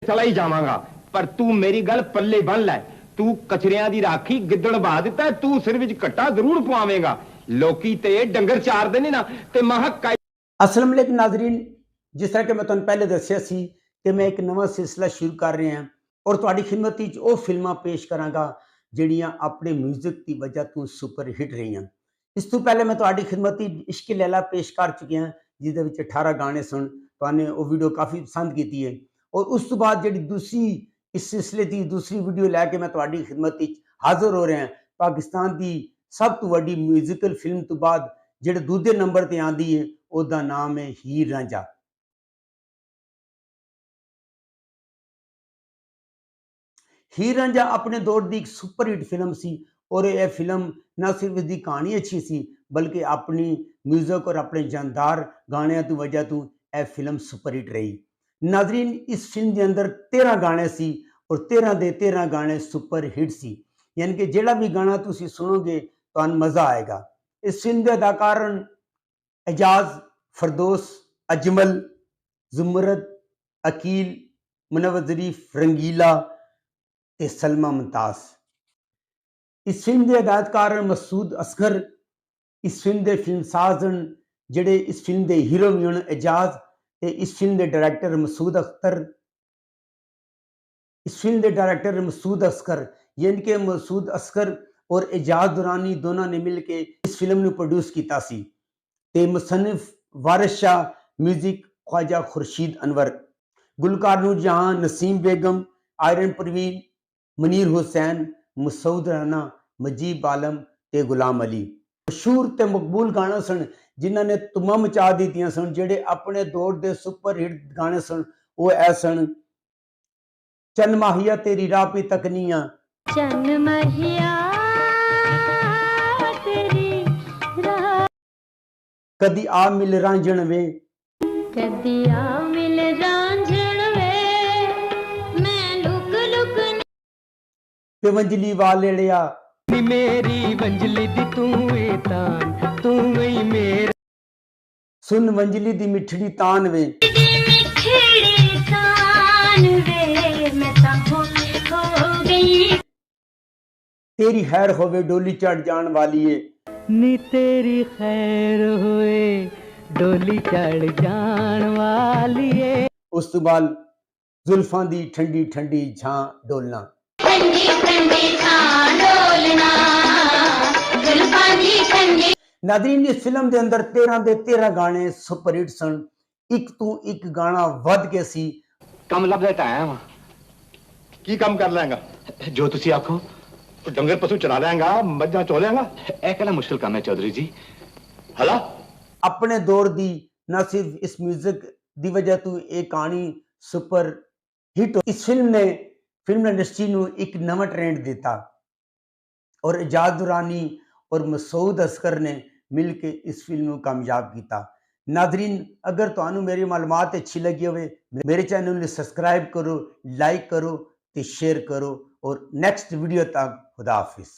चला ही जावांगा, पर तू मेरी गल पल्ले बन लै। तू कचरियां दी राखी गिद्दड़ बहा दिता है, तू सिर विच घट्टा जरूर पवावेगा। लोकी ते डंगर चार देने ना ते महक का। अस्सलाम वालेकुम नाज़रीन, जिस तरह कि मैं तुहानू पहले दस्सिया सी कि मैं एक नवा सिलसिला शुरू कर रहा हां और तुहाडी खिदमत विच ਉਹ ਫਿਲਮਾਂ पेश करांगा ਜਿਹੜੀਆਂ ਆਪਣੇ म्यूजिक की वजह तो सुपर हिट रही। इस तो पहले मैं तुहाडी खिदमत विच इश्क लैला पेश कर चुकिया, जिसदे विच 18 गाने सन। तुहाने वो वीडियो काफ़ी पसंद की है और उस तो बाद जिहड़ी दूसरी इस सिलसिले की दूसरी वीडियो लैके मैं तुहाडी खिदमत विच हाज़र हो रहा। पाकिस्तान की सब तो वड्डी म्यूजिकल फिल्म तो बाद जिहड़े दूजे नंबर पर आती है, उसका नाम है हीर रांझा। हीर रांझा अपने दौर की एक सुपर हिट फिल्म सी और यह फिल्म न सिर्फ इसकी कहानी अच्छी सी बल्कि अपनी म्यूजिक और अपने जानदार गाणियां की वजह तो यह फिल्म सुपर हिट रही। नाजरीन, इस फिल्म के अंदर 13 गाने सी और 13 के 13 गाने सुपर हिट सी, यानी कि जिहड़ा भी गाना तुसी सुनोगे तो मज़ा आएगा। इस फिल्म के अदाकार एजाज, फरदोस, अजमल, जुमरत, अकील, मुनव्वर ज़रीफ, रंगीला ते सलमा मुमताज। इस फिल्म के हदायतकार मसूद असगर। इस फिल्म के फिल्मसाज जिहड़े इस फिल्म के हीरो भी हैं एजाज, ते इस फिल्म के डायरैक्टर मसूद अख्तर। इस फिल्म के डायरैक्टर मसूद असगर, यानी कि मसूद असगर और एजाज दुरानी दोनों ने मिल के इस फिल्म को प्रोड्यूस किया सी। ते मुसन्निफ वारिस शाह, म्यूजिक ख्वाजा खुर्शीद अनवर, गुलकार नूर जहां, नसीम बेगम, आयरन परवीन, मुनीर हुसैन, मसूद राना, मजीब आलम ते गुलाम अली। मशहूर ते मकबूल गाने सन जिन्होंने धुम्मां मचा दी सन, जिहड़े अपने दौर के सुपर हिट गाने सन। वो ऐ सन चन माहिया तेरी राह पे तकनिया, चन माहिया तेरी राह, कदी आ मिल रांझण वे, कदी आ मिल रांझण वे, मैं लुक लुक ते वंजली वालेड़िया, मेरी वंजली दी तू ए तान, तू ही मेरा सुन वंजली दी मिठड़ी तान वे, मिठड़ी तान वे, मैं ता हो गई। तेरी खैर होवे डोली चढ़ जान वाली है, नी तेरी खैर होए डोली चढ़ जान वाली है। उस तो बाद जुल्फां दी ठंडी ठंडी झां डोलना। ठंडी ठंडी छां डोलना, जुल्फां दी ठंडी। नाज़रीन, इस फिल्म के अंदर 13 के 13 गाने सुपर हिट सन। एक तो एक गाना वध के सी। कम लब लेता आया वा की कम कर लेंगा जो तुसी आखो। डंगर पशु चला लेंगा, मज्जा चो लेंगा। ए कहना मुश्किल काम है चौधरी जी। हला अपने दौर की न सिर्फ इस म्यूजिक की वजह तो एक कहानी सुपर हिट हो। इस फिल्म ने फिल्म इंडस्ट्री को एक नवा ट्रेंड दिता और एजाज दुरानी और मसूद असगर ने मिल के इस फिल्म को कामयाब किया। नाजरीन, अगर तुहानू मेरी मालूमात अच्छी लगी हो मेरे चैनल को सब्सक्राइब करो, लाइक करो तो शेयर करो और नेक्स्ट वीडियो तक खुदा हाफिज।